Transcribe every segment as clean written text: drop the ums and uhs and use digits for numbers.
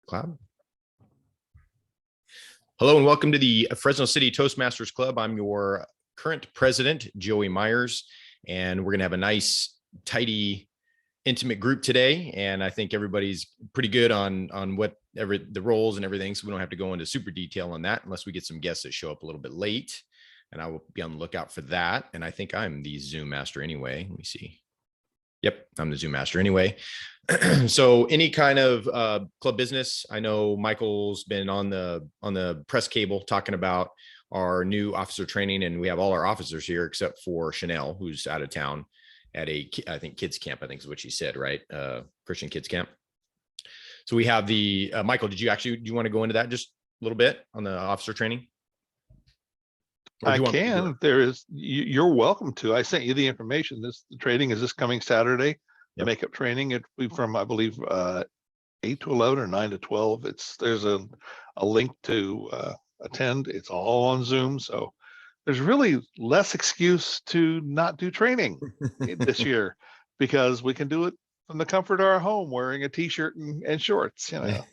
Cloud. Hello and welcome to the Fresno City Toastmasters Club. I'm your current president, Joey Myers, and we're going to have a nice, tidy, intimate group today. And I think everybody's pretty good on whatever the roles and everything, so we don't have to go into super detail on that unless we get some guests that show up a little bit late. And I will be on the lookout for that. And I think I'm the Zoom master anyway. Let me see. Yep, I'm the Zoom master anyway. So any kind of club business, I know Michael's been on the press cable talking about our new officer training, and we have all our officers here except for Chanel, who's out of town at I think kids camp, I think is what she said, right? Christian kids camp. So we have the Michael, do you want to go into that just a little bit on the officer training? I can. You're welcome to. I sent you the information. The training is this coming Saturday. The makeup training. It'll be from, I believe, 8 to 11 or 9 to 12. There's a link to attend. It's all on Zoom, so there's really less excuse to not do training this year, because we can do it from the comfort of our home, wearing a t-shirt and shorts. You know.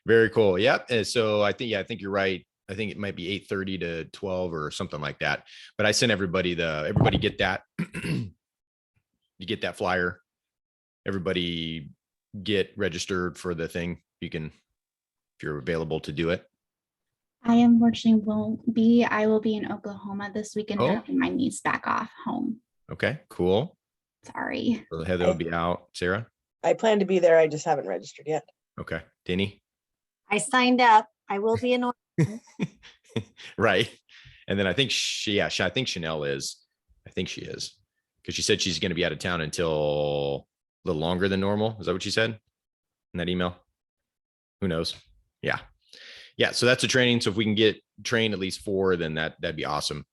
Very cool. Yep. And so I think you're right. I think it might be 8:30 to 12 or something like that. But I sent everybody get that. You get that flyer. Everybody get registered for the thing. You can, if you're available to do it. I unfortunately won't be. I will be in Oklahoma this weekend, dropping my niece back off home. Okay, cool. Sorry. So Heather will be out. Sarah? I plan to be there. I just haven't registered yet. Okay. Denny? I signed up. I will be in. Right. And then I think I think Chanel is. I think she is, because she said she's going to be out of town until a little longer than normal. Is that what she said in that email? Who knows? Yeah. So that's a training. So if we can get trained at least 4, then that'd be awesome.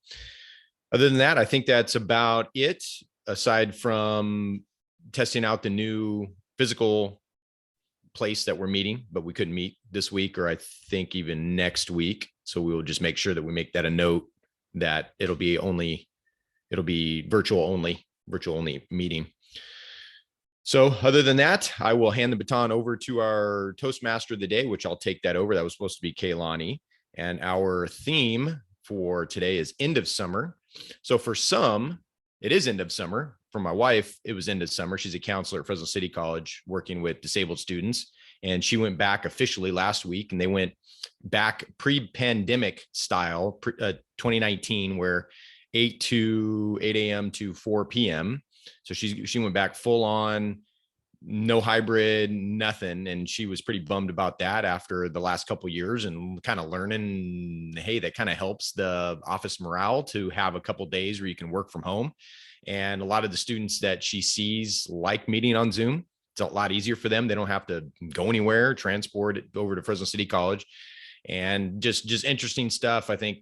Other than that, I think that's about it. Aside from testing out the new physical place that we're meeting, but we couldn't meet this week, or I think even next week. So we will just make sure that we make that a note that it'll be virtual only meeting. So other than that, I will hand the baton over to our Toastmaster of the day, which I'll take that over. That was supposed to be Kaylani. And our theme for today is end of summer. So for some, it is end of summer. For my wife, it was end of summer. She's a counselor at Fresno City College working with disabled students. And she went back officially last week, and they went back pre-pandemic style, 2019, where 8 a.m. to 4 p.m. So she went back full on, no hybrid, nothing. And she was pretty bummed about that after the last couple of years, and kind of learning, hey, that kind of helps the office morale to have a couple of days where you can work from home. And a lot of the students that she sees like meeting on Zoom. It's a lot easier for them. They don't have to go anywhere, transport it over to Fresno City College, and just interesting stuff. I think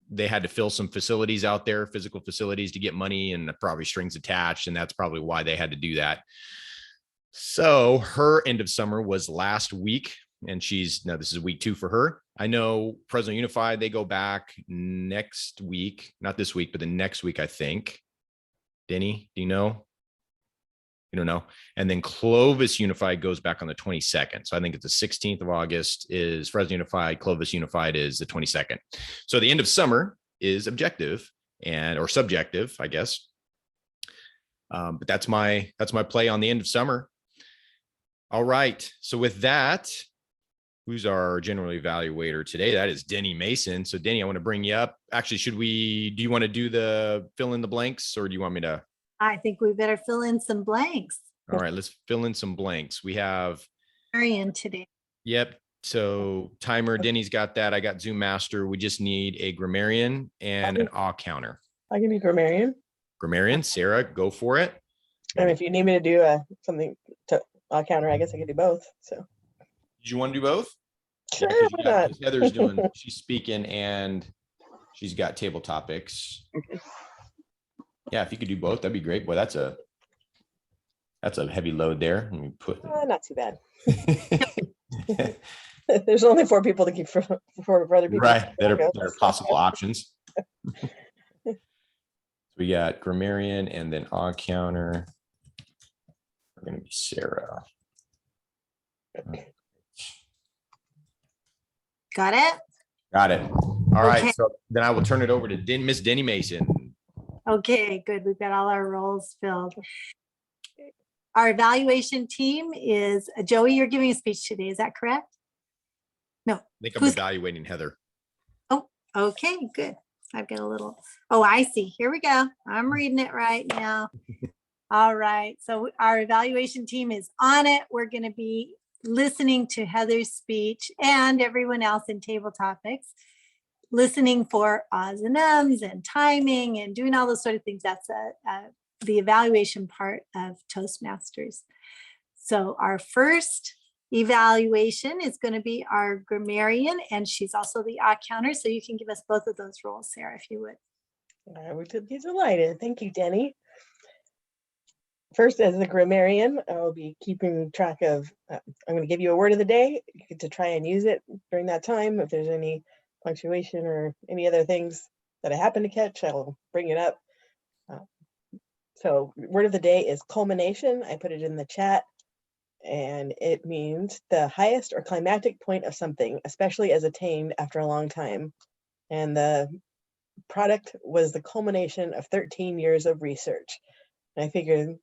they had to fill some facilities out there, physical facilities, to get money, and probably strings attached. And that's probably why they had to do that. So her end of summer was last week, and now this is week 2 for her. I know Fresno Unified, they go back next week, not this week, but the next week, I think. Denny, do you know? You don't know. And then Clovis Unified goes back on the 22nd. So I think it's the 16th of August is Fresno Unified. Clovis Unified is the 22nd. So the end of summer is objective or subjective, I guess. But that's my play on the end of summer. All right. So with that, who's our general evaluator today? That is Denny Mason. So Denny, I want to bring you up. Actually, do you want to do the fill in the blanks, or do you want me to? I think we better fill in some blanks. All right, let's fill in some blanks. We have Marion today. Yep. So timer, Denny's got that. I got Zoom Master. We just need a grammarian and an awe counter. I can be grammarian. Grammarian, Sarah, go for it. And if you need me to do something to counter, I guess I could do both. So. Did you want to do both? Sure, yeah, Heather's she's speaking, and she's got table topics. Okay. Yeah, if you could do both, that'd be great. Boy, that's a heavy load there. Let me put. Not too bad. There's only 4 people to keep for other people. Right, that are possible options. We got grammarian and then awe counter. We're going to be Sarah. Got it? Got it. All right. Okay. So then I will turn it over to Miss Denny Mason. Okay, good. We've got all our roles filled. Our evaluation team is Joey, you're giving a speech today. Is that correct? No. I think I'm Who's- evaluating Heather. Oh, okay, good. I've got a little, oh, I see. Here we go. I'm reading it right now. All right. So our evaluation team is on it. We're going to be listening to Heather's speech and everyone else in table topics, listening for ahs and ums and timing and doing all those sort of things. That's the evaluation part of Toastmasters. So our first evaluation is going to be our grammarian, and she's also the odd counter. So you can give us both of those roles, Sarah, if you would. I would be delighted. Thank you, Denny. First, as the grammarian, I'll be keeping track of, I'm going to give you a word of the day. You get to try and use it during that time. If there's any punctuation or any other things that I happen to catch, I'll bring it up. So word of the day is culmination. I put it in the chat, and it means the highest or climactic point of something, especially as attained after a long time. And the product was the culmination of 13 years of research. And I figured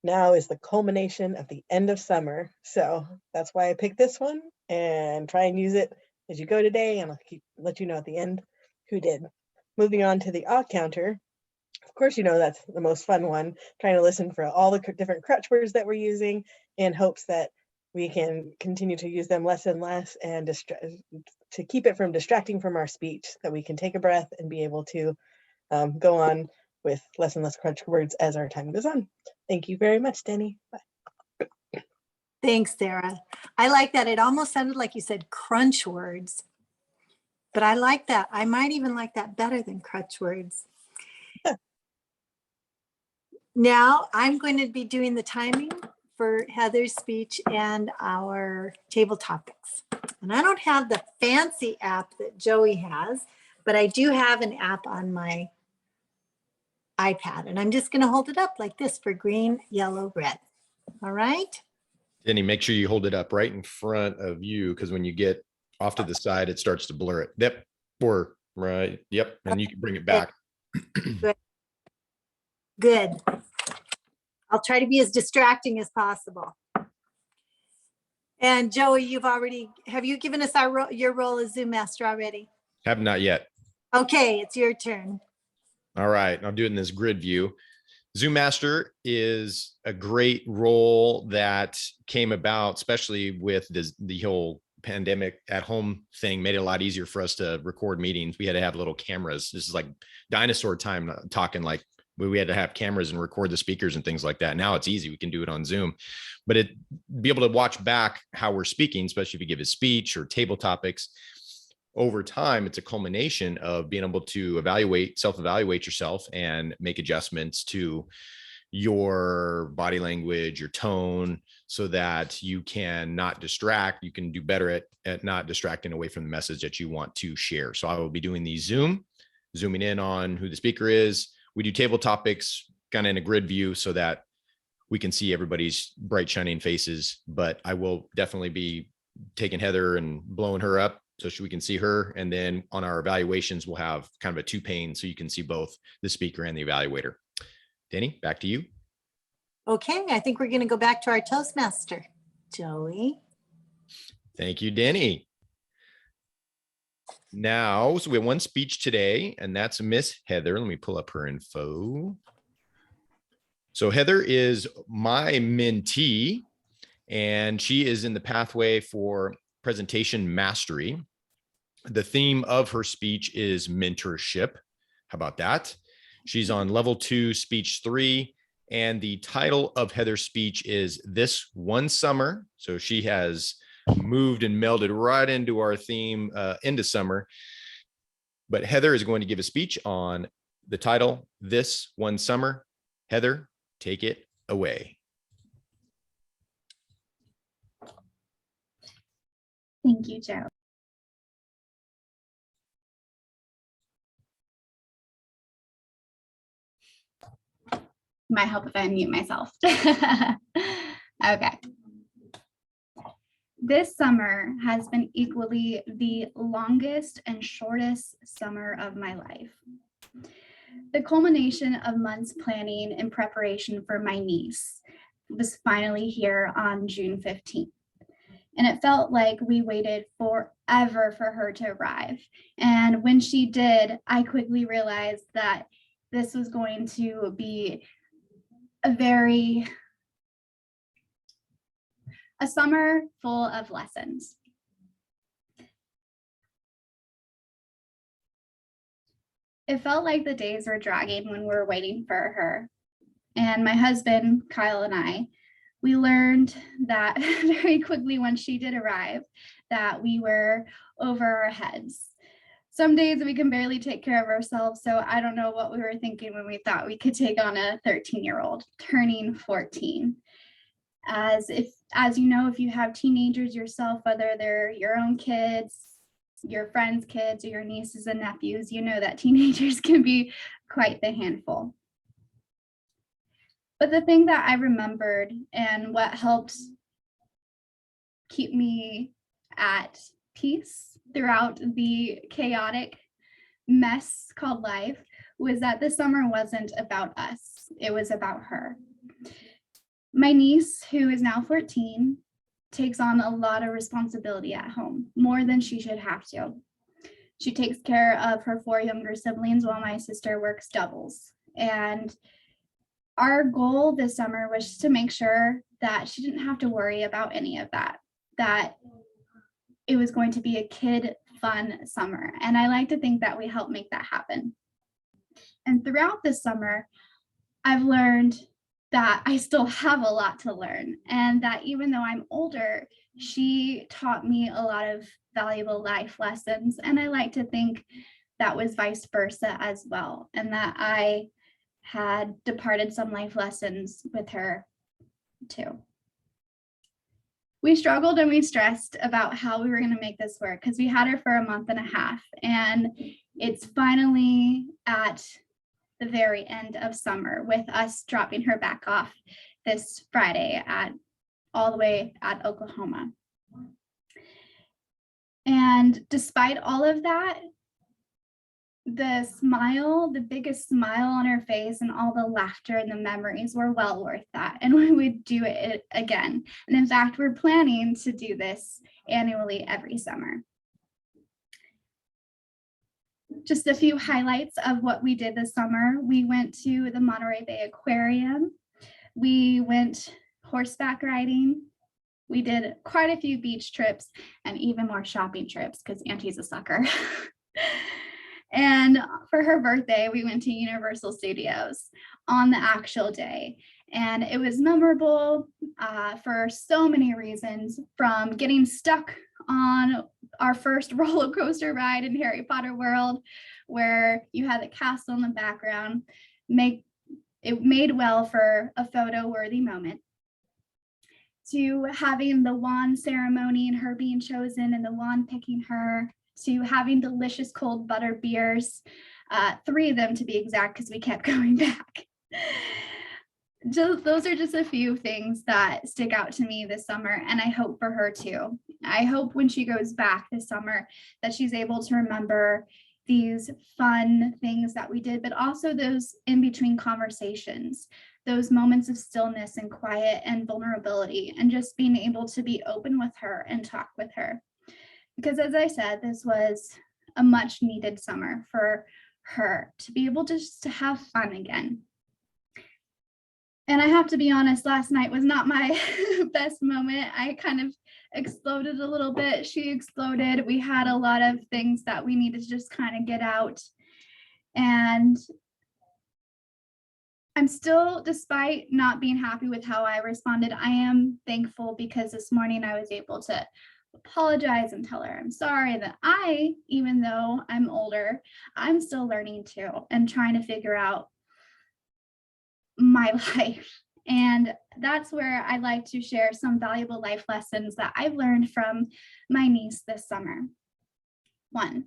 now is the culmination of the end of summer. So that's why I picked this one, and try and use it as you go today, and I'll let you know at the end who did. Moving on to the odd counter. Of course, you know that's the most fun one, trying to listen for all the different crutch words that we're using in hopes that we can continue to use them less and less, and to keep it from distracting from our speech, that we can take a breath and be able to go on with less and less crutch words as our time goes on. Thank you very much, Denny. Bye. Thanks, Sarah. I like that. It almost sounded like you said crunch words, but I like that. I might even like that better than crutch words. Now I'm going to be doing the timing for Heather's speech and our table topics. And I don't have the fancy app that Joey has, but I do have an app on my iPad, and I'm just going to hold it up like this for green, yellow, red. All right. Denny, make sure you hold it up right in front of you, because when you get off to the side, it starts to blur it. Yep. Or right. Yep. And you can bring it back. Good. Good. I'll try to be as distracting as possible. And Joey, have you given us your role as Zoom master already? Have not yet. Okay, it's your turn. All right. I'll do it in this grid view. Zoom Master is a great role that came about, especially with the whole pandemic at home thing, made it a lot easier for us to record meetings. We had to have little cameras. This is like dinosaur time talking, like we had to have cameras and record the speakers and things like that. Now it's easy. We can do it on Zoom, but be able to watch back how we're speaking, especially if you give a speech or table topics. Over time, it's a culmination of being able to self-evaluate yourself and make adjustments to your body language, your tone, so that you can not distract. You can do better at not distracting away from the message that you want to share. So I will be doing the zooming in on who the speaker is. We do table topics kind of in a grid view so that we can see everybody's bright, shining faces, but I will definitely be taking Heather and blowing her up so we can see her. And then on our evaluations, we'll have kind of a two pane so you can see both the speaker and the evaluator. Denny, back to you. Okay, I think we're going to go back to our Toastmaster, Joey. Thank you, Denny. Now, so we have one speech today, and that's Miss Heather. Let me pull up her info. So Heather is my mentee, and she is in the pathway for presentation mastery. The theme of her speech is mentorship. How about that? She's on level 2, speech 3, and the title of Heather's speech is This One Summer. So she has moved and melded right into our theme into summer. But Heather is going to give a speech on the title, This One Summer. Heather, take it away. Thank you, Joe. Might help if I unmute myself. Okay. This summer has been equally the longest and shortest summer of my life. The culmination of months planning and preparation for my niece was finally here on June 15th. And it felt like we waited forever for her to arrive. And when she did, I quickly realized that this was going to be a summer full of lessons. It felt like the days were dragging when we were waiting for her. And my husband, Kyle, and I, we learned that very quickly when she did arrive, that we were over our heads. Some days we can barely take care of ourselves, so I don't know what we were thinking when we thought we could take on a 13-year-old turning 14. As you know, if you have teenagers yourself, whether they're your own kids, your friends' kids, or your nieces and nephews, you know that teenagers can be quite the handful. But the thing that I remembered and what helped keep me at peace throughout the chaotic mess called life was that the summer wasn't about us, it was about her. My niece, who is now 14, takes on a lot of responsibility at home, more than she should have to. She takes care of her 4 younger siblings while my sister works doubles. And our goal this summer was to make sure that she didn't have to worry about any of that, that it was going to be a kid fun summer. And I like to think that we helped make that happen. And throughout this summer, I've learned that I still have a lot to learn, and that even though I'm older, she taught me a lot of valuable life lessons. And I like to think that was vice versa as well, and that I had departed some life lessons with her too. We struggled and we stressed about how we were going to make this work because we had her for a month and a half, and it's finally at the very end of summer with us dropping her back off this Friday all the way at Oklahoma. And despite all of that, the biggest smile on her face and all the laughter and the memories were well worth that. And we would do it again. And in fact, we're planning to do this annually every summer. Just a few highlights of what we did this summer. We went to the Monterey Bay Aquarium. We went horseback riding. We did quite a few beach trips and even more shopping trips because Auntie's a sucker. And for her birthday, we went to Universal Studios on the actual day. And it was memorable for so many reasons, from getting stuck on our first roller coaster ride in Harry Potter World, where you had the castle in the background. It made well for a photo-worthy moment, to having the wand ceremony and her being chosen and the wand picking her, to having delicious cold butter beers, 3 of them to be exact because we kept going back. Those are just a few things that stick out to me this summer, and I hope for her too. I hope when she goes back this summer that she's able to remember these fun things that we did, but also those in-between conversations, those moments of stillness and quiet and vulnerability, and just being able to be open with her and talk with her. Because as I said, this was a much needed summer for her to be able just to have fun again. And I have to be honest, last night was not my best moment. I kind of exploded a little bit. She exploded. We had a lot of things that we needed to just kind of get out. And I'm still, despite not being happy with how I responded, I am thankful because this morning I was able to apologize and tell her I'm sorry, that even though I'm older, I'm still learning too and trying to figure out my life. And that's where I like to share some valuable life lessons that I've learned from my niece this summer. 1,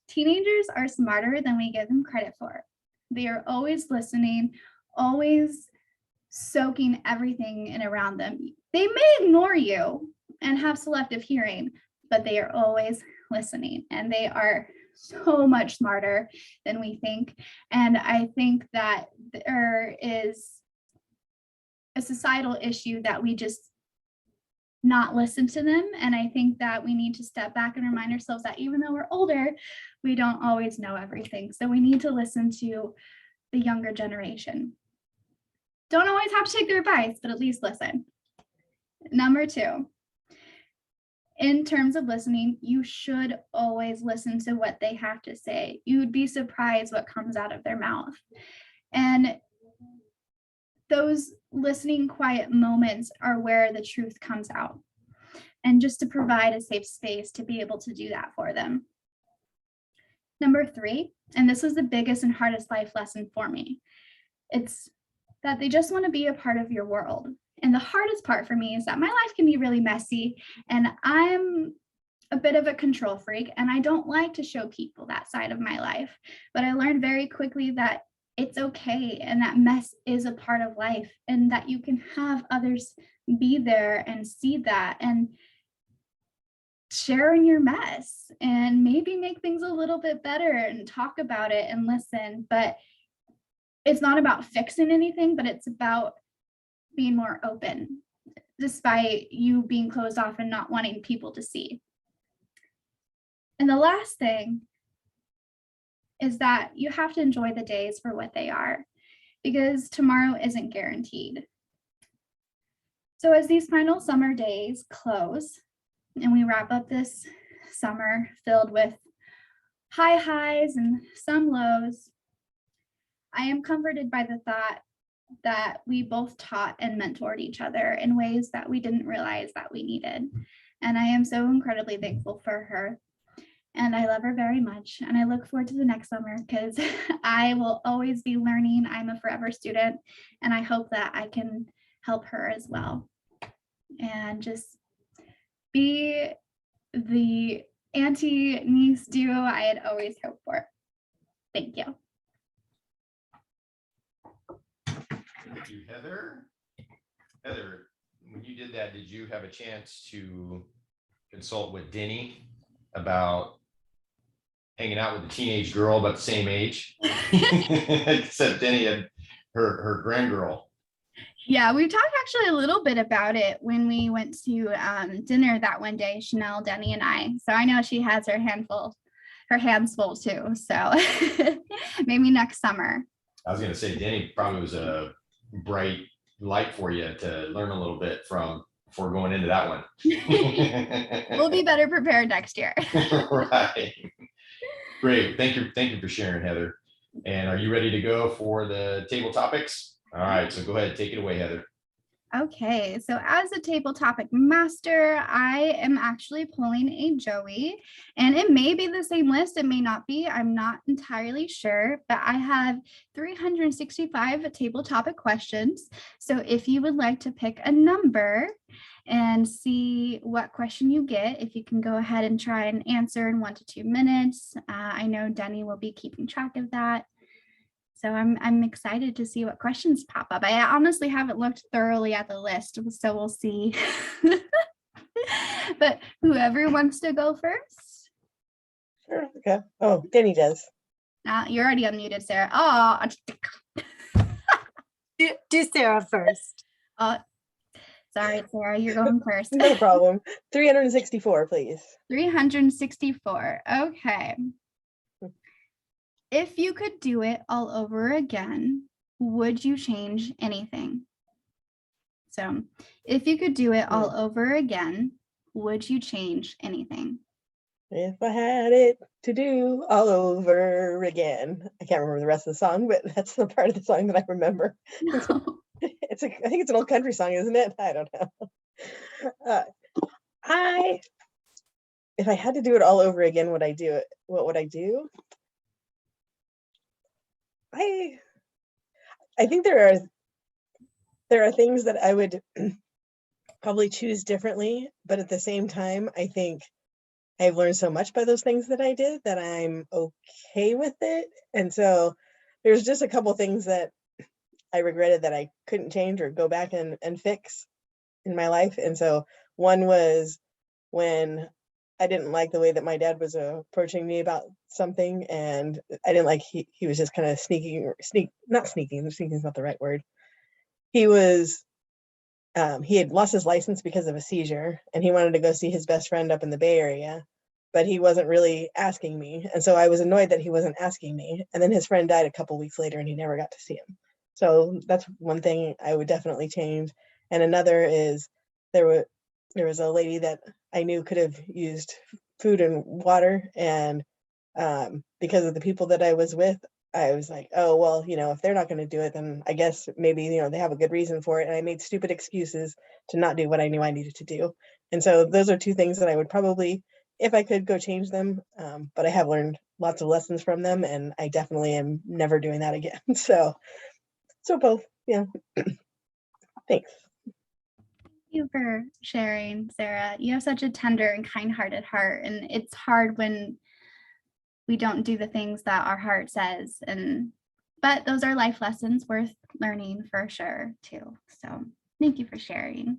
teenagers are smarter than we give them credit for. They are always listening, always soaking everything in around them. They may ignore you, and have selective hearing, but they are always listening, and they are so much smarter than we think. And I think that there is a societal issue that we just not listen to them. And I think that we need to step back and remind ourselves that even though we're older, we don't always know everything. So we need to listen to the younger generation. Don't always have to take their advice, but at least listen. Number 2, in terms of listening, you should always listen to what they have to say. You would be surprised what comes out of their mouth. And those listening quiet moments are where the truth comes out. And just to provide a safe space to be able to do that for them. Number 3, and this was the biggest and hardest life lesson for me, it's that they just want to be a part of your world. And the hardest part for me is that my life can be really messy, and I'm a bit of a control freak, and I don't like to show people that side of my life. But I learned very quickly that it's okay, and that mess is a part of life, and that you can have others be there and see that and share in your mess and maybe make things a little bit better and talk about it and listen. But it's not about fixing anything, but it's about being more open, despite you being closed off and not wanting people to see. And the last thing is that you have to enjoy the days for what they are, because tomorrow isn't guaranteed. So as these final summer days close and we wrap up this summer filled with high highs and some lows, I am comforted by the thought that we both taught and mentored each other in ways that we didn't realize that we needed. And I am so incredibly thankful for her. And I love her very much. And I look forward to the next summer, because I will always be learning. I'm a forever student, and I hope that I can help her as well. And just be the auntie niece duo I had always hoped for. Thank you. Thank you, Heather. Heather, when you did that, did you have a chance to consult with Denny about hanging out with a teenage girl about the same age? Except Denny had her grandgirl. Yeah, we talked actually a little bit about it when we went to dinner that one day, Chanel, Denny, and I. So I know she has her hands full too. So maybe next summer. I was going to say, Denny probably was a bright light for you to learn a little bit from before going into that one. We'll be better prepared next year. Right. Great. Thank you for sharing, Heather. And are you ready to go for the table topics? All right. So go ahead. Take it away, Heather. Okay, so as a table topic master, I am actually pulling a Joey, and it may be the same list, it may not be, I'm not entirely sure, but I have 365 table topic questions. So if you would like to pick a number and see what question you get, if you can go ahead and try and answer in 1 to 2 minutes. I know Denny will be keeping track of that. So I'm excited to see what questions pop up. I honestly haven't looked thoroughly at the list, so we'll see. But whoever wants to go first. Sure. Okay. Oh, Denny does. You're already unmuted, Sarah. Oh, Do Sarah first. sorry, Sarah, you're going first. No problem. 364, please. 364. Okay. If you could do it all over again, would you change anything? So if you could do it all over again, would you change anything? If I had it to do all over again. I can't remember the rest of the song, but that's the part of the song that I remember. No. I think it's an old country song, isn't it? I don't know. If I had to do it all over again, would I do it? What would I do? I think there are things that I would probably choose differently, but at the same time, I think I've learned so much by those things that I did that I'm okay with it. And so there's just a couple things that I regretted that I couldn't change or go back and fix in my life. And so One was when I didn't like the way that my dad was approaching me about something, and I didn't like he was just kind of not sneaking is not the right word. He was he had lost his license because of a seizure, and he wanted to go see his best friend up in the Bay Area, but he wasn't really asking me. And so I was annoyed that he wasn't asking me. And then his friend died a couple weeks later and he never got to see him. So that's one thing I would definitely change. And another is there was a lady that I knew could have used food and water. And because of the people that I was with, I was like, oh, well, if they're not going to do it, then I guess maybe, they have a good reason for it. And I made stupid excuses to not do what I knew I needed to do. And so those are two things that I would probably, if I could, go change them. But I have learned lots of lessons from them, and I definitely am never doing that again. So both, yeah. Thanks. Thank you for sharing, Sarah. You have such a tender and kind-hearted heart, and it's hard when we don't do the things that our heart says, but those are life lessons worth learning for sure too. So thank you for sharing.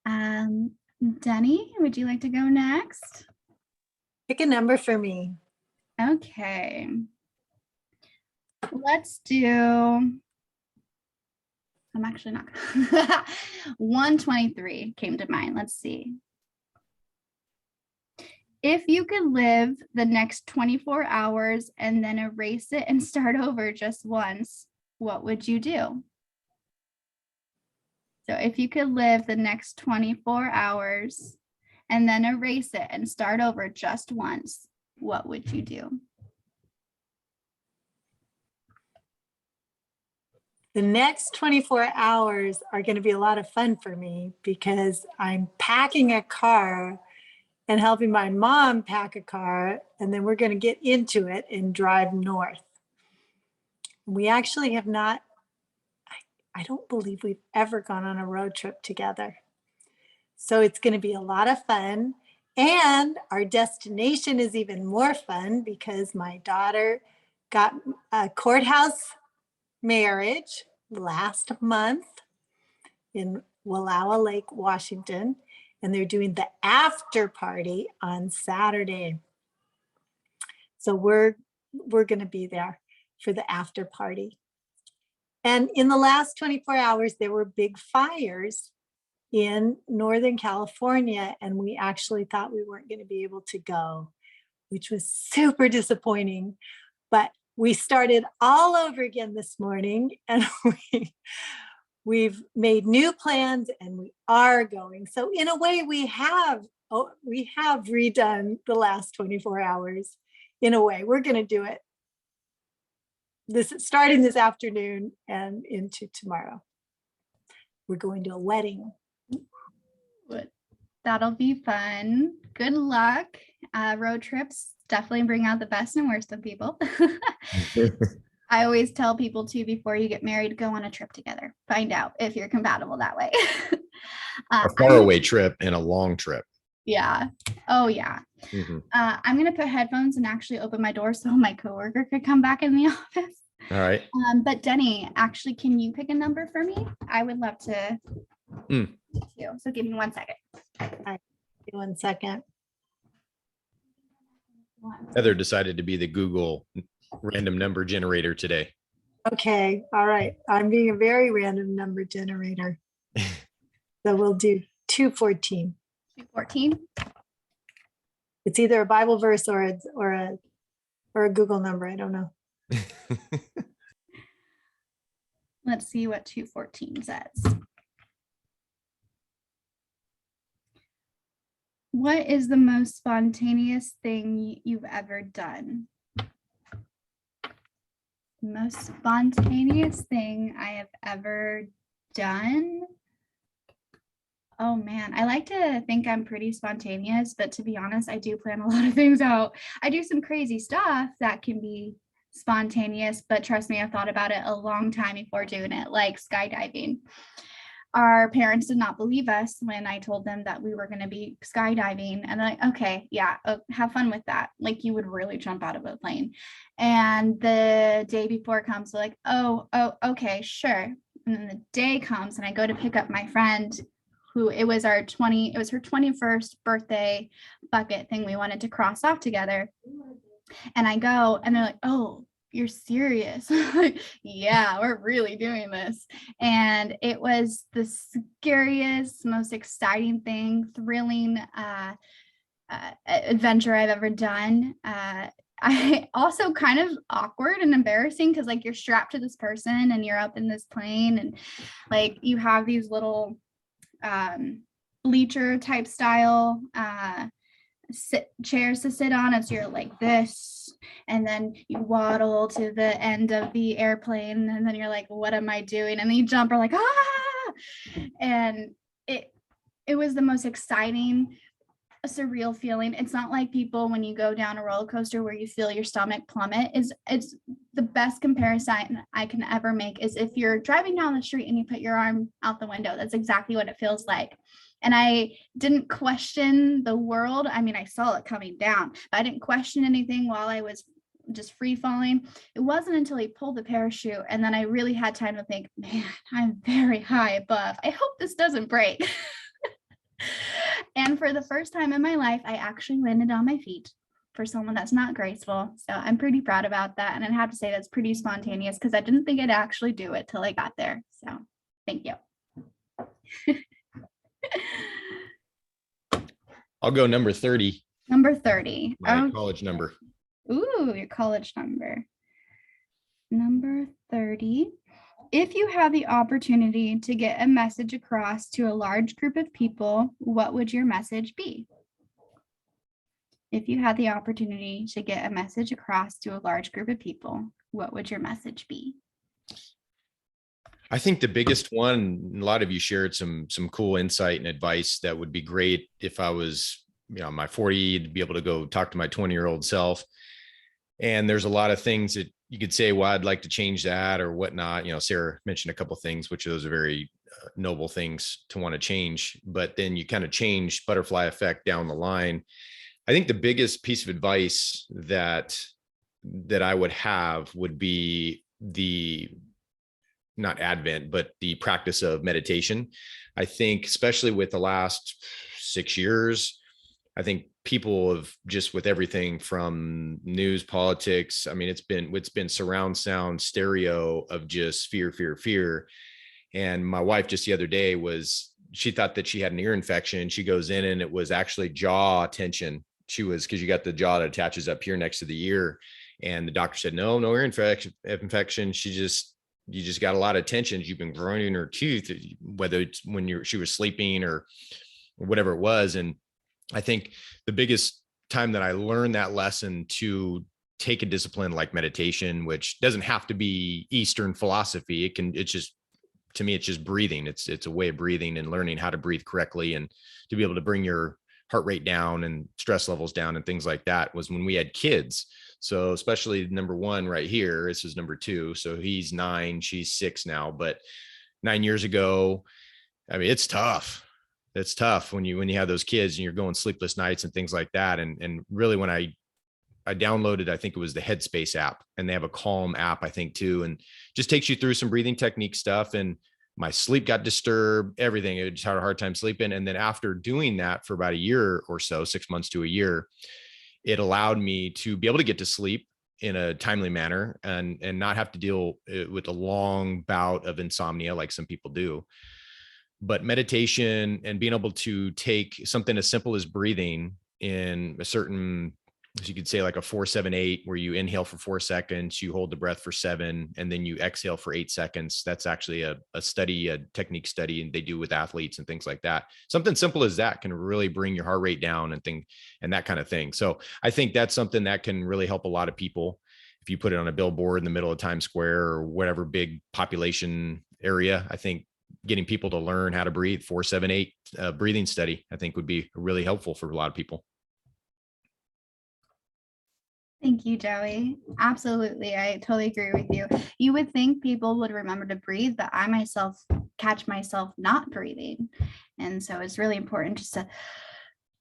Denny, would you like to go next? Pick a number for me. Okay. Let's do, I'm actually not, 123 came to mind. Let's see. If you could live the next 24 hours and then erase it and start over just once, what would you do? So if you could live the next 24 hours and then erase it and start over just once, what would you do? The next 24 hours are going to be a lot of fun for me because I'm packing a car and helping my mom pack a car, and then we're going to get into it and drive north. We actually have not, I don't believe we've ever gone on a road trip together. So it's going to be a lot of fun. And our destination is even more fun because my daughter got a courthouse marriage last month in Wallowa Lake, Washington. And they're doing the after party on Saturday. So we're going to be there for the after party. And in the last 24 hours, there were big fires in Northern California, and we actually thought we weren't going to be able to go, which was super disappointing. But we started all over again this morning, and we've made new plans and we are going. So in a way, we have redone the last 24 hours. In a way, we're going to do it starting this afternoon and into tomorrow. We're going to a wedding. That'll be fun. Good luck. Road trips definitely bring out the best and worst of people. I always tell people too, before you get married, go on a trip together. Find out if you're compatible that way. A faraway trip and a long trip. Yeah. Oh, yeah. Mm-hmm. I'm going to put headphones and actually open my door so my coworker could come back in the office. All right. But Denny, actually, can you pick a number for me? I would love to. So give me 1 second. All right. 1 second. Heather decided to be the Google random number generator today. Okay. All right. I'm being a very random number generator. So we'll do 214. 214. It's either a Bible verse or a Google number. I don't know. Let's see what 214 says. What is the most spontaneous thing you've ever done? Most spontaneous thing I have ever done? Oh man, I like to think I'm pretty spontaneous, but to be honest, I do plan a lot of things out. I do some crazy stuff that can be spontaneous, but trust me, I've thought about it a long time before doing it, like skydiving. Our parents did not believe us when I told them that we were going to be skydiving, and they're like, okay, yeah, have fun with that. Like, you would really jump out of a plane. And the day before comes, they're like, oh, okay, sure. And then the day comes and I go to pick up my friend who it was her 21st birthday bucket thing we wanted to cross off together. And I go and they're like, "Oh, you're serious?" Like, yeah, we're really doing this. And it was the scariest, most exciting thing, thrilling adventure I've ever done. I also kind of awkward and embarrassing because like you're strapped to this person and you're up in this plane and like you have these little bleacher type style chairs to sit on, and so you're like this, and then you waddle to the end of the airplane, and then you're like, what am I doing? And then you jump, or like, ah, and it was the most exciting, surreal feeling. It's not like people when you go down a roller coaster where you feel your stomach plummet. It's the best comparison I can ever make is if you're driving down the street and you put your arm out the window. That's exactly what it feels like. And I didn't question the world. I mean, I saw it coming down, but I didn't question anything while I was just free falling. It wasn't until he pulled the parachute and then I really had time to think, man, I'm very high above. I hope this doesn't break. And for the first time in my life, I actually landed on my feet for someone that's not graceful. So I'm pretty proud about that. And I have to say that's pretty spontaneous because I didn't think I'd actually do it till I got there. So thank you. I'll go number 30. Number 30. My college number. Ooh, your college number. Number 30. If you have the opportunity to get a message across to a large group of people, what would your message be? If you had the opportunity to get a message across to a large group of people, what would your message be? I think the biggest one, a lot of you shared some cool insight and advice that would be great if I was, my 40, to be able to go talk to my 20-year-old self. And there's a lot of things that you could say, well, I'd like to change that or whatnot. Sarah mentioned a couple of things, which those are very noble things to want to change, but then you kind of change butterfly effect down the line. I think the biggest piece of advice that I would have would be not advent, but the practice of meditation. I think, especially with the last 6 years, I think people have just with everything from news, politics. I mean, it's been surround sound stereo of just fear, fear, fear. And my wife just the other day she thought that she had an ear infection. She goes in and it was actually jaw tension. Because you got the jaw that attaches up here next to the ear. And the doctor said, no ear infection. You just got a lot of tension. You've been grinding her teeth, whether it's when she was sleeping or whatever it was. And I think the biggest time that I learned that lesson to take a discipline like meditation, which doesn't have to be Eastern philosophy. To me, it's just breathing. It's a way of breathing and learning how to breathe correctly and to be able to bring your heart rate down and stress levels down and things like that was when we had kids. So especially number one right here, this is number 2. So he's 9, she's 6 now, but 9 years ago, I mean, it's tough. It's tough when you have those kids and you're going sleepless nights and things like that. And really when I downloaded, I think it was the Headspace app, and they have a Calm app, I think too, and just takes you through some breathing technique stuff. And my sleep got disturbed, everything. I just had a hard time sleeping. And then after doing that for about a year or so, 6 months to a year, it allowed me to be able to get to sleep in a timely manner and not have to deal with a long bout of insomnia like some people do. But meditation and being able to take something as simple as breathing in a certain, as you could say, like a 4-7-8, where you inhale for 4 seconds, you hold the breath for 7, and then you exhale for 8 seconds. That's actually a technique study, and they do with athletes and things like that. Something simple as that can really bring your heart rate down and that kind of thing. So I think that's something that can really help a lot of people. If you put it on a billboard in the middle of Times Square or whatever big population area, I think getting people to learn how to breathe, 4-7-8 breathing study, I think would be really helpful for a lot of people. Thank you, Joey. Absolutely. I totally agree with you. You would think people would remember to breathe, but I myself catch myself not breathing. And so it's really important just to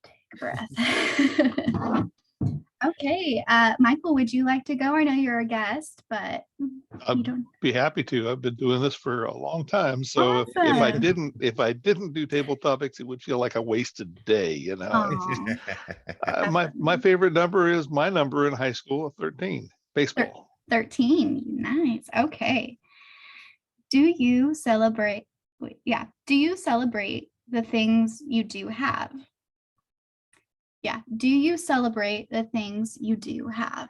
take a breath. Okay, Michael, would you like to go? I know you're a guest, but you I'd don't. be happy to. I've been doing this for a long time. So if I Awesome. didn't do table topics, it would feel like a wasted day, you know. Aw, My favorite number is my number in high school, 13, baseball. 13. Nice. Okay. Do you celebrate? Wait, yeah. Do you celebrate the things you do have? Yeah. Do you celebrate the things you do have?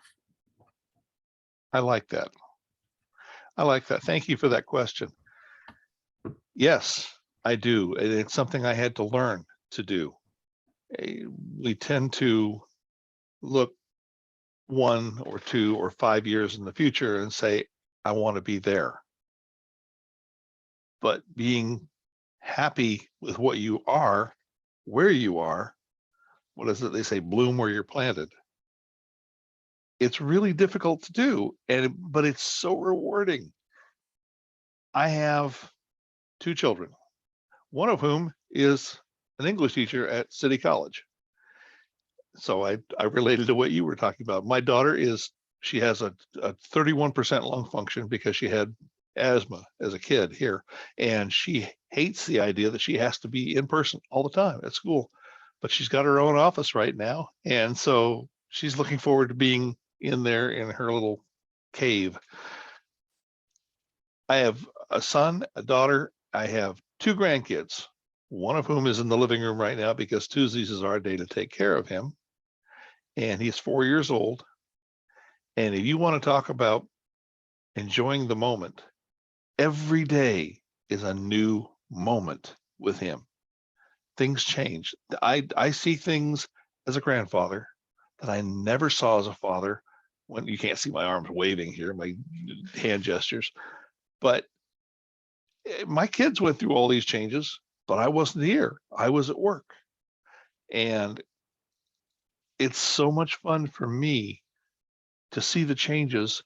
I like that. I like that. Thank you for that question. Yes, I do. And it's something I had to learn to do. We tend to look 1 or 2 or 5 years in the future and say, I want to be there. But being happy with what you are, where you are, what is it they say, bloom where you're planted. It's really difficult to do, but it's so rewarding. I have 2 children, one of whom is an English teacher at City College. So I related to what you were talking about. My daughter she has a 31% lung function because she had asthma as a kid here. And she hates the idea that she has to be in person all the time at school, but she's got her own office right now. And so she's looking forward to being in there in her little cave. I have a son, a daughter. I have 2 grandkids, one of whom is in the living room right now because Tuesdays is our day to take care of him. And he's 4 years old. And if you want to talk about enjoying the moment, every day is a new moment with him. Things change. I see things as a grandfather that I never saw as a father. When you can't see my arms waving here, my hand gestures, but my kids went through all these changes, but I wasn't here. I was at work. And it's so much fun for me to see the changes.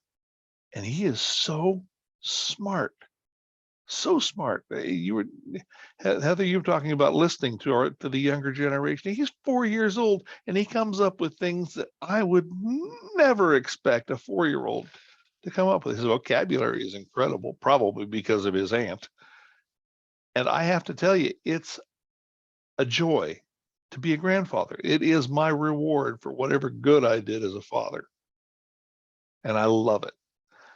And he is so smart, so smart. Heather, you were talking about listening to the younger generation. He's 4 years old and he comes up with things that I would never expect a 4-year-old to come up with. His vocabulary is incredible, probably because of his aunt. And I have to tell you, it's a joy to be a grandfather. It is my reward for whatever good I did as a father. And I love it.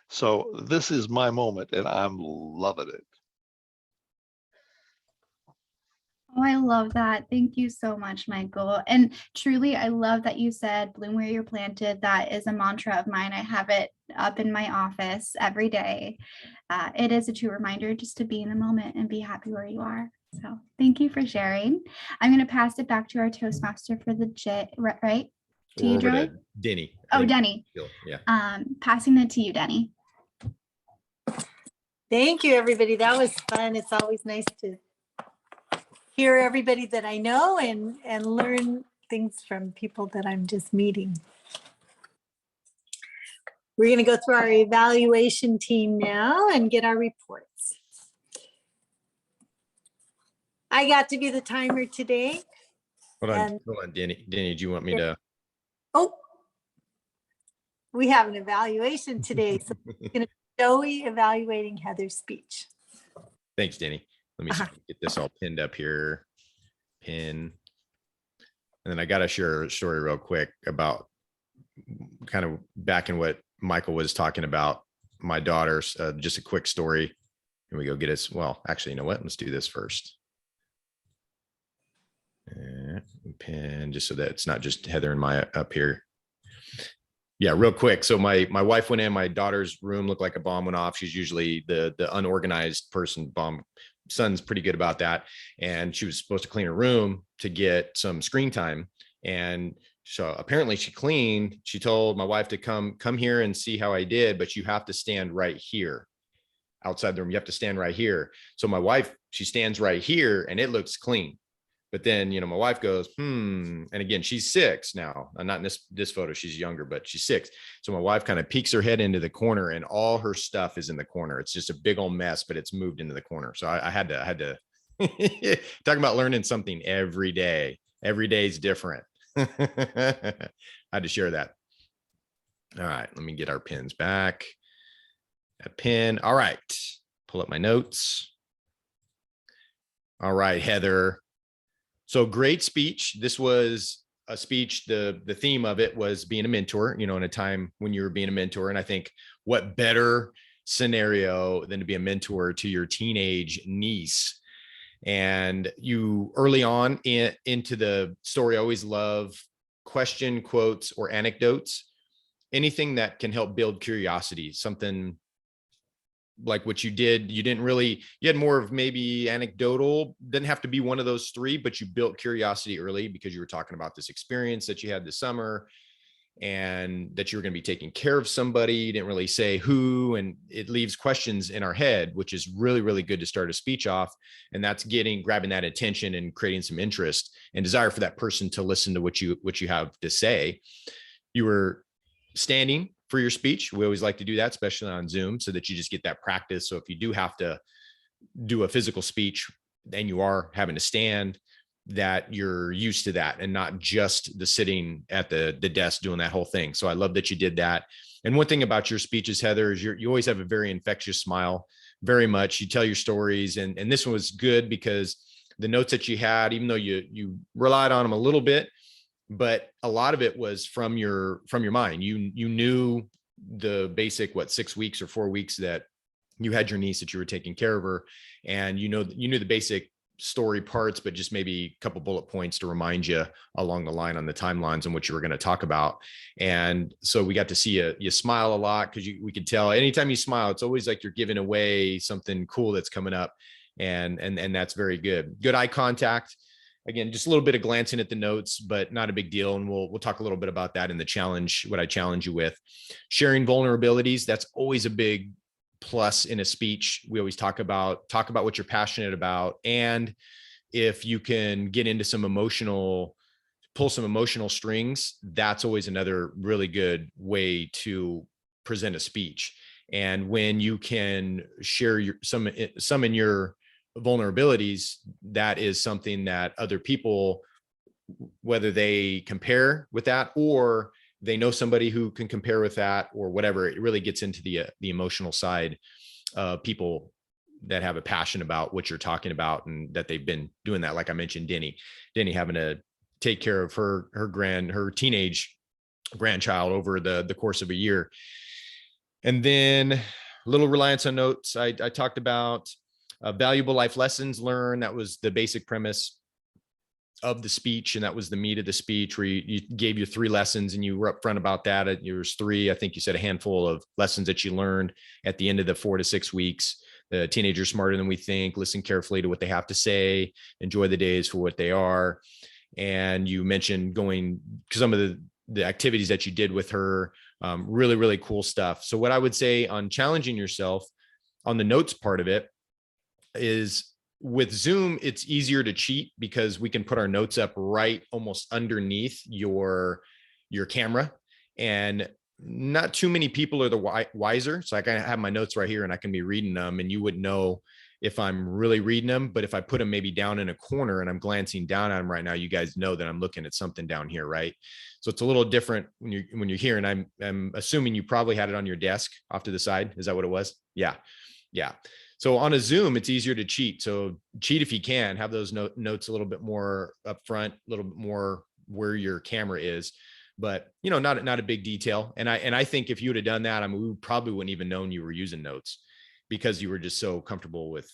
So this is my moment and I'm loving it. Oh, I love that. Thank you so much, Michael. And truly, I love that you said bloom where you're planted. That is a mantra of mine. I have it up in my office every day. It is a true reminder just to be in the moment and be happy where you are. So thank you for sharing. I'm going to pass it back to our Toastmaster for the right? To you, Over Joey? to Denny. Oh, Denny. Yeah. Passing it to you, Denny. Thank you, everybody. That was fun. It's always nice to hear everybody that I know and learn things from people that I'm just meeting. We're going to go through our evaluation team now and get our reports. I got to be the timer today. Hold on, Denny. Denny, do you want me to? Oh, we have an evaluation today. So we're going to be Joey evaluating Heather's speech. Thanks, Denny. Let me see if I can get this all pinned up here. Pin. And then I got to share a story real quick about kind of back in what Michael was talking about. My daughter's just a quick story. And we go get us. Well, actually, you know what? Let's do this first. Pin just so that it's not just Heather and my up here. Yeah, real quick. So my wife went in, my daughter's room looked like a bomb went off. She's usually the unorganized person. Son's pretty good about that. And she was supposed to clean her room to get some screen time. And so apparently she cleaned. She told my wife to come here and see how I did, but you have to stand right here outside the room. You have to stand right here. So my wife, she stands right here and it looks clean. But then, my wife goes, and again, she's 6 now. Not in this photo, she's younger, but she's 6. So my wife kind of peeks her head into the corner and all her stuff is in the corner. It's just a big old mess, but it's moved into the corner. So I had to talk about learning something every day. Every day is different. I had to share that. All right, let me get our pins back. A pin. All right, pull up my notes. All right, Heather. So great speech. This was a speech. The theme of it was being a mentor, in a time when you were being a mentor. And I think what better scenario than to be a mentor to your teenage niece. And you early on into the story, I always love question, quotes, or anecdotes, anything that can help build curiosity, something like what you did. You had more of maybe anecdotal, didn't have to be one of those three, but you built curiosity early because you were talking about this experience that you had this summer and that you were going to be taking care of somebody. You didn't really say who, and it leaves questions in our head, which is really, really good to start a speech off. And that's grabbing that attention and creating some interest and desire for that person to listen to what you have to say. You were standing for your speech. We always like to do that, especially on Zoom, so that you just get that practice. So if you do have to do a physical speech and you are having to stand, that you're used to that and not just the sitting at the desk doing that whole thing. So I love that you did that. And one thing about your speeches, Heather, is you always have a very infectious smile, very much. You tell your stories. And this one was good because the notes that you had, even though you relied on them a little bit, but a lot of it was from your mind. You knew the basic, 6 weeks or 4 weeks that you had your niece, that you were taking care of her. And you knew the basic story parts, but just maybe a couple bullet points to remind you along the line on the timelines and what you were going to talk about. And so we got to see you smile a lot, because we could tell anytime you smile, it's always like you're giving away something cool that's coming up. And that's very good. Good eye contact. Again, just a little bit of glancing at the notes, but not a big deal. And we'll talk a little bit about that in the challenge, what I challenge you with. Sharing vulnerabilities, that's always a big plus in a speech. We always talk about what you're passionate about. And if you can get into pull some emotional strings, that's always another really good way to present a speech. And when you can share some in your vulnerabilities, that is something that other people, whether they compare with that or they know somebody who can compare with that or whatever, it really gets into the emotional side of people that have a passion about what you're talking about and that they've been doing that. Like I mentioned, Denny having to take care of her teenage grandchild over the course of a year. And then a little reliance on notes. I talked about valuable life lessons learned. That was the basic premise of the speech. And that was the meat of the speech, where you gave you 3 lessons and you were upfront about that. There was 3, I think you said a handful of lessons that you learned at the end of the 4 to 6 weeks. The teenagers smarter than we think, listen carefully to what they have to say, enjoy the days for what they are. And you mentioned going some of the activities that you did with her, really, really cool stuff. So what I would say on challenging yourself on the notes part of it is, with Zoom, it's easier to cheat because we can put our notes up right almost underneath your camera, and not too many people are the wiser. So I can have my notes right here and I can be reading them, and you wouldn't know if I'm really reading them. But if I put them maybe down in a corner and I'm glancing down at them right now, you guys know that I'm looking at something down here, right? So it's a little different when you're here. And I'm assuming you probably had it on your desk off to the side. Is that what it was? Yeah. So on a Zoom, it's easier to cheat. So cheat if you can. Have those notes a little bit more up front, a little bit more where your camera is, but not a big detail. And I think if you would have done that, we probably wouldn't even known you were using notes, because you were just so comfortable with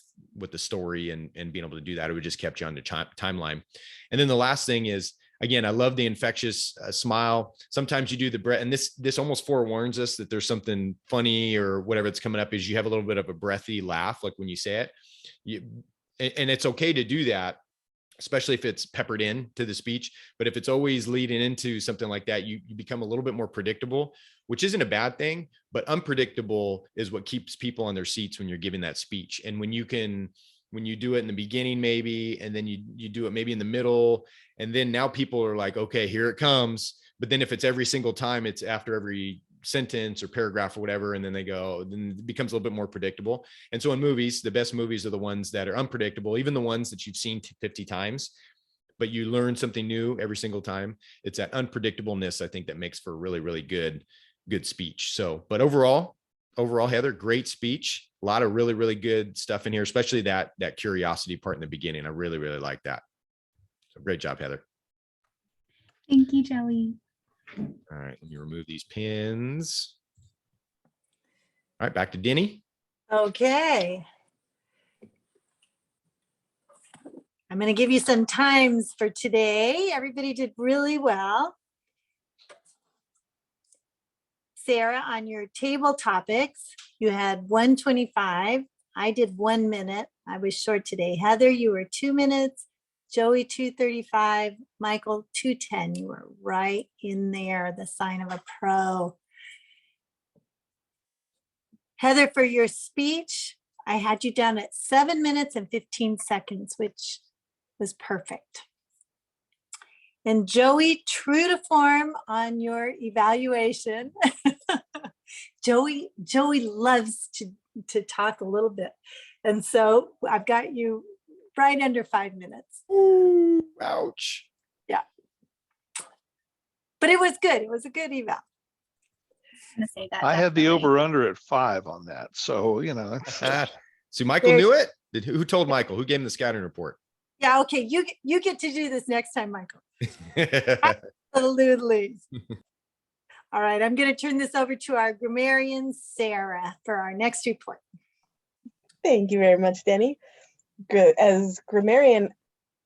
the story and being able to do that. It would just kept you on the timeline. And then the last thing is, again, I love the infectious smile. Sometimes you do the breath, and this almost forewarns us that there's something funny or whatever that's coming up, is you have a little bit of a breathy laugh, like when you say it. And it's okay to do that, especially if it's peppered in to the speech. But if it's always leading into something like that, you become a little bit more predictable, which isn't a bad thing, but unpredictable is what keeps people on their seats when you're giving that speech. And when you do it in the beginning, maybe, and then you do it maybe in the middle, and then now people are like, okay, here it comes. But then if it's every single time, it's after every sentence or paragraph or whatever, and then then it becomes a little bit more predictable. And so in movies, the best movies are the ones that are unpredictable, even the ones that you've seen 50 times, but you learn something new every single time. It's that unpredictableness, I think, that makes for really, really good good speech. So, but overall, Heather, great speech. A lot of really, really good stuff in here, especially that curiosity part in the beginning. I really, really like that. So great job, Heather. Thank you, Joey. All right, let me remove these pins. All right, back to Denny. Okay. I'm going to give you some times for today. Everybody did really well. Sarah, on your table topics, you had 125. I did 1 minute. I was short today. Heather, you were 2 minutes. Joey, 2:35. Michael, 2:10. You were right in there, the sign of a pro. Heather, for your speech, I had you down at 7 minutes and 15 seconds, which was perfect. And Joey, true to form on your evaluation. Joey loves to talk a little bit. And so I've got you right under 5 minutes. Ooh, ouch. Yeah. But it was good. It was a good eval. I'm gonna say that. I had the definitely. over under at 5 on that. So, you know, it's, So Michael There's- knew it? Who told Michael? Who gave him the scouting report? Yeah, okay. You get to do this next time, Michael. Absolutely. All right, I'm going to turn this over to our grammarian, Sarah, for our next report. Thank you very much, Denny. Good. As grammarian,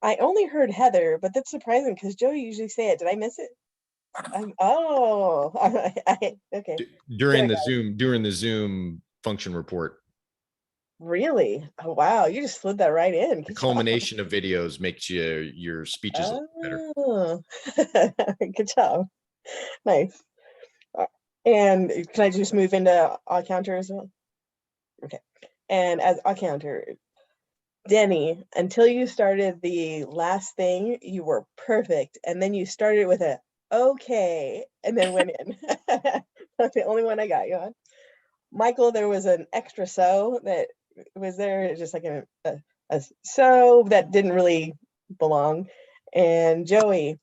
I only heard Heather, but that's surprising because Joey usually say it. Did I miss it? Okay. During There the Zoom function report. Really? Oh, wow. You just slid that right in. The Good job. culmination of videos makes your speeches a little better. Oh, good job. Nice. And can I just move into odd counter as well? Okay. And as odd counter, Denny, until you started the last thing, you were perfect. And then you started with a okay, and then went in. That's the only one I got you on. Michael, there was an extra so that was there, just like a so that didn't really belong. And Joey,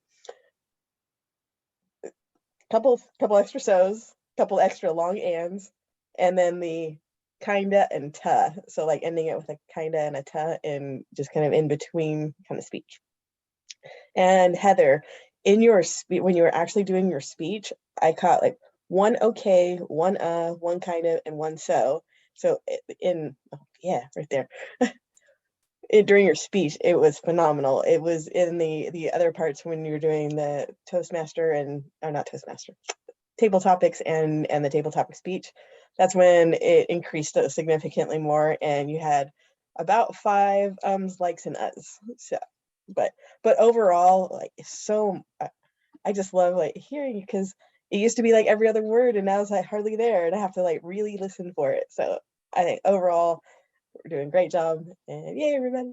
couple extra so's, couple extra long ands, and then the kinda and ta. So like ending it with a kinda and a ta and just kind of in between kind of speech. And Heather, in your when you were actually doing your speech, I caught like one okay, one one kind of, and one so. So right there. During your speech, it was phenomenal. It was in the other parts when you were doing the Toastmaster not Toastmaster, table topics and the table topic speech. That's when it increased significantly more, and you had about 5 likes, and us. So, but overall, like, so I just love like hearing, because it used to be like every other word, and now it's like hardly there, and I have to like really listen for it. So I think overall, we're doing a great job, and yay, everybody.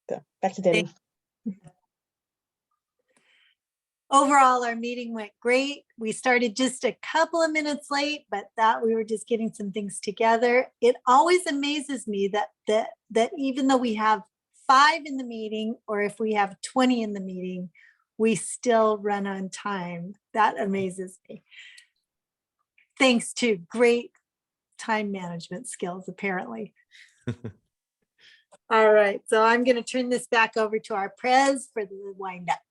So back to Denny. Overall, our meeting went great. We started just a couple of minutes late, but that we were just getting some things together. It always amazes me that even though we have 5 in the meeting, or if we have 20 in the meeting, we still run on time. That amazes me. Thanks to great time management skills, apparently. All right, so I'm going to turn this back over to our prez for the wind up.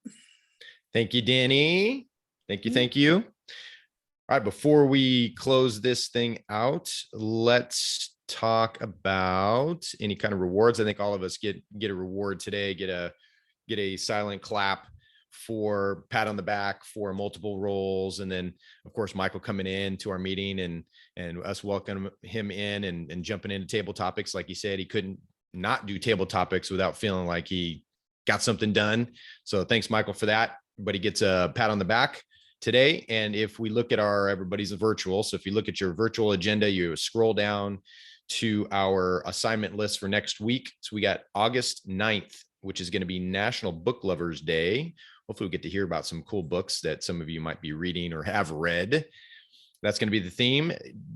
Thank you, Danny. Thank you. All right, before we close this thing out, let's talk about any kind of rewards. I think all of us get a reward today, get a silent clap for pat on the back for multiple roles. And then of course, Michael coming in to our meeting and us welcoming him in and jumping into table topics. Like he said, he couldn't not do table topics without feeling like he got something done. So thanks, Michael, for that. Everybody gets a pat on the back today. And if we look at everybody's virtual, so if you look at your virtual agenda, you scroll down to our assignment list for next week. So we got August 9th, which is going to be National Book Lovers Day. Hopefully we'll get to hear about some cool books that some of you might be reading or have read. That's going to be the theme.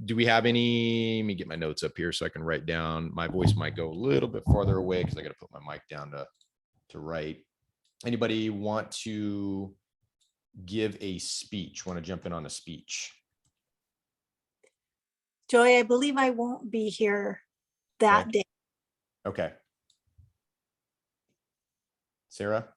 Do we have any? Let me get my notes up here so I can write down. My voice might go a little bit farther away because I got to put my mic down to write. Anybody want to give a speech? Want to jump in on a speech? Joy, I believe I won't be here that Okay. day. Okay. Sarah?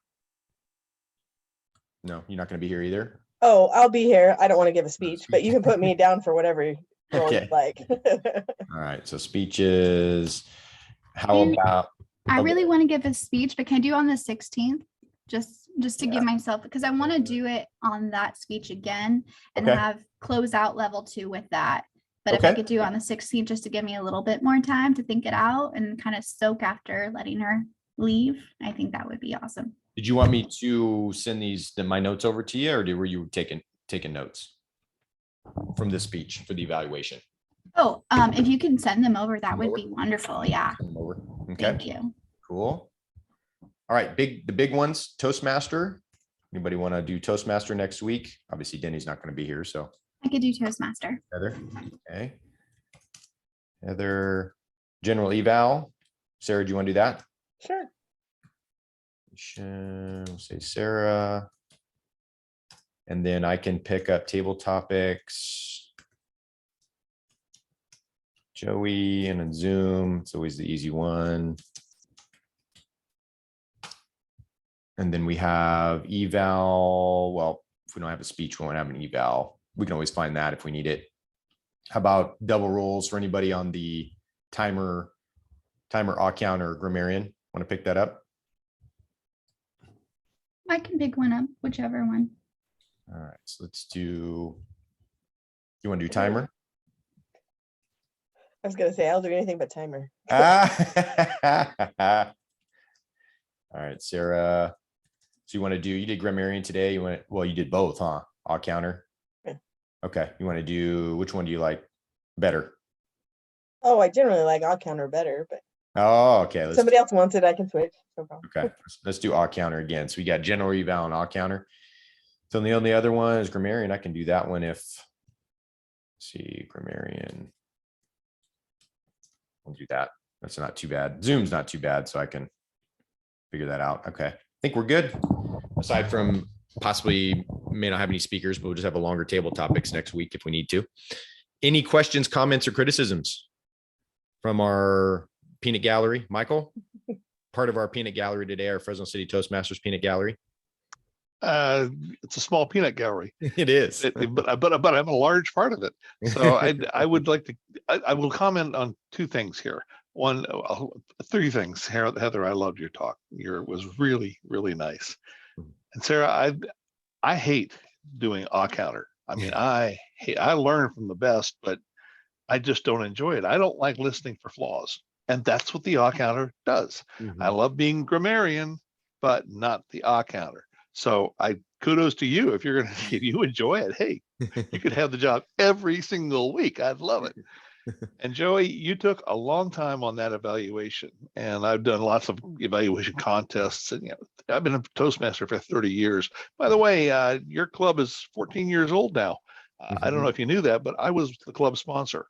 No, you're not going to be here either. Oh, I'll be here. I don't want to give a speech, but you can put me down for whatever role Okay. you'd like. All right. So speeches. How And about? I Oh, go really ahead. want to give a speech, but can I do it on the 16th? Just to Yeah. give myself, because I want to do it on that speech again and Okay. have close out level 2 with that. But if I Okay. could do it on the 16th, just to give me a little bit more time to think it out and kind of soak after letting her leave, I think that would be awesome. Did you want me to send my notes over to you, or were you taking notes from this speech for the evaluation? Oh, if you can send them over, that Send would over? be wonderful. Yeah. Send them over. Okay. Thank you. Cool. All right. The big ones, Toastmaster. Anybody want to do Toastmaster next week? Obviously, Denny's not going to be here, so I could do Toastmaster. Heather. Okay. Heather, general eval. Sarah, do you want to do that? Sure. We'll say Sarah. And then I can pick up table topics. Joey, and then Zoom. It's always the easy one. And then we have eval. Well, if we don't have a speech, we won't have an eval. We can always find that if we need it. How about double roles for anybody on the timer account or grammarian? Want to pick that up? I can pick one up, whichever one. All right, so let's do. You want to do timer? I was gonna say I'll do anything but timer. All right, Sarah. So you did grammarian today. You did both, huh? All counter. Yeah. Okay. You want to do, which one do you like better? Oh, I generally like I'll counter better, but Oh, okay. if somebody else wants it, I can switch. No problem. Okay. Let's do all counter again. So we got general eval and all counter. So the only other one is grammarian. I can do that one if, let's see, grammarian. We'll do that. That's not too bad. Zoom's not too bad, so I can figure that out. Okay. I think we're good. Aside from possibly may not have any speakers, but we'll just have a longer table topics next week if we need to. Any questions, comments, or criticisms from our peanut gallery? Michael, part of our peanut gallery today, our Fresno City Toastmasters peanut gallery. It's a small peanut gallery. It is. But I'm a large part of it. So I would like to, I will comment on two things here. One, three things. Heather, I loved your talk. Was really, really nice. And Sarah, I hate doing a counter. I mean, I learn from the best, but I just don't enjoy it. I don't like listening for flaws. And that's what the counter does. I love being grammarian, but not the counter. So kudos to you. If you enjoy it, hey, you could have the job every single week. I'd love it. And Joey, you took a long time on that evaluation, and I've done lots of evaluation contests, and I've been a Toastmaster for 30 years. By the way, your club is 14 years old now. I don't know if you knew that, but I was the club sponsor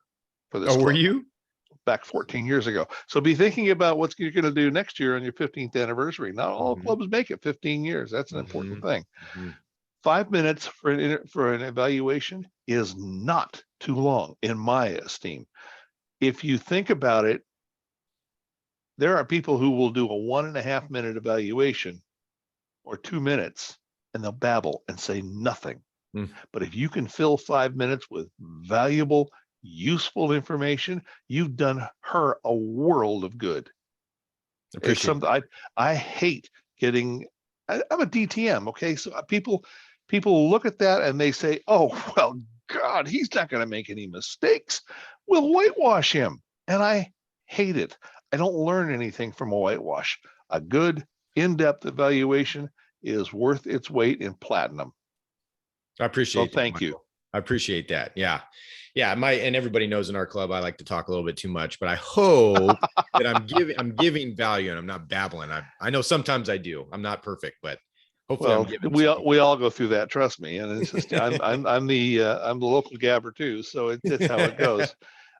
for this. Oh, were club you? Back 14 years ago. So be thinking about what you're going to do next year on your 15th anniversary. Not all clubs make it 15 years. That's an important thing. 5 minutes for an evaluation is not too long, in my esteem. If you think about it, there are people who will do a 1.5 minute evaluation or 2 minutes, and they'll babble and say nothing. But if you can fill 5 minutes with valuable, useful information, you've done her a world of good. It's something I hate getting. I'm a DTM, okay? So people look at that and they say, "Oh, well, God, he's not going to make any mistakes. We'll whitewash him." And I hate it. I don't learn anything from a whitewash. A good, in-depth evaluation is worth its weight in platinum. I appreciate that. Thank you. I appreciate that. Yeah. And everybody knows in our club, I like to talk a little bit too much, but I hope that I'm giving value and I'm not babbling. I know sometimes I do. I'm not perfect, but hopefully we all go through that. Trust me. And it's just, I'm the local gabber too. So it's how it goes.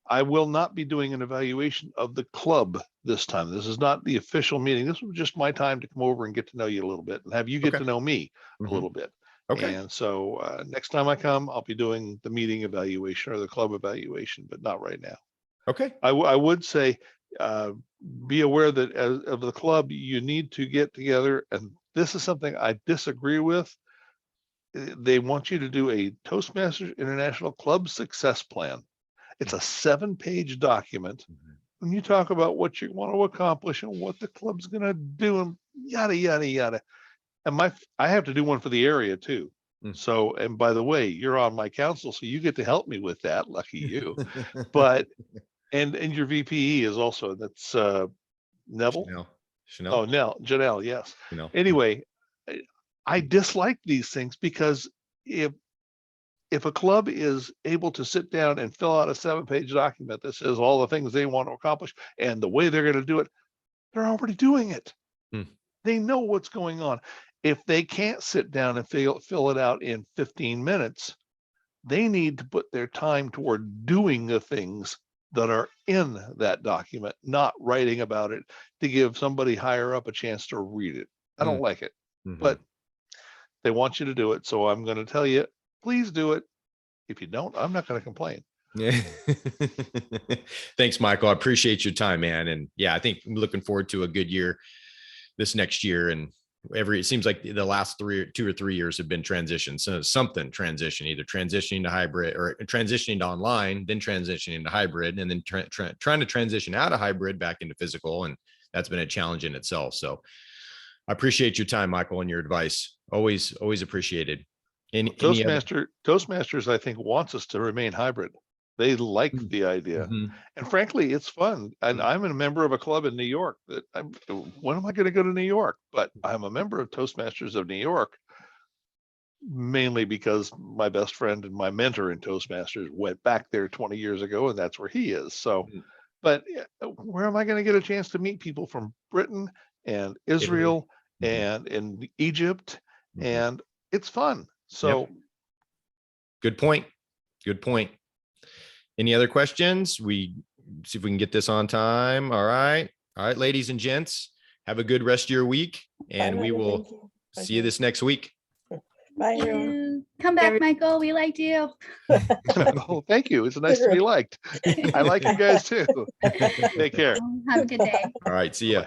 I will not be doing an evaluation of the club this time. This is not the official meeting. This was just my time to come over and get to know you a little bit and have you get to know me a little bit. Okay. And so next time I come, I'll be doing the meeting evaluation or the club evaluation, but not right now. Okay. I would say, be aware that as of the club, you need to get together, and this is something I disagree with. They want you to do a Toastmasters International Club Success Plan. It's a 7-page document. When you talk about what you want to accomplish and what the club's going to do and yada, yada, yada. And I have to do one for the area too. So, and by the way, you're on my council, so you get to help me with that. Lucky you. But, and your VPE is also, that's Neville. Chanel. Oh, Janelle, yes. Chanel. Anyway, I dislike these things because if a club is able to sit down and fill out a 7-page document that says all the things they want to accomplish and the way they're going to do it, they're already doing it. They know what's going on. If they can't sit down and fill it out in 15 minutes, they need to put their time toward doing the things that are in that document, not writing about it to give somebody higher up a chance to read it. I don't like it, but they want you to do it. So I'm going to tell you, please do it. If you don't, I'm not going to complain. Yeah. Thanks, Michael. I appreciate your time, man. And yeah, I think I'm looking forward to a good year this next year. And it seems like the last 2 or 3 years have been transition. So something transition, either transitioning to hybrid or transitioning to online, then transitioning to hybrid, and then trying to transition out of hybrid back into physical. And that's been a challenge in itself. So I appreciate your time, Michael, and your advice. Always appreciated. Toastmasters, I think, wants us to remain hybrid. They like the idea. And frankly, it's fun. And I'm a member of a club in New York that when am I going to go to New York? But I'm a member of Toastmasters of New York, mainly because my best friend and my mentor in Toastmasters went back there 20 years ago, and that's where he is. So, but where am I going to get a chance to meet people from Britain and Israel and in Egypt? And it's fun. So good point. Good point. Any other questions? We see if we can get this on time. All right, ladies and gents, have a good rest of your week, and we will see you this next week. Bye, everyone. Come back, Michael. We liked you. Oh, thank you. It's nice to be liked. I like you guys too. Take care. Have a good day. All right, see ya.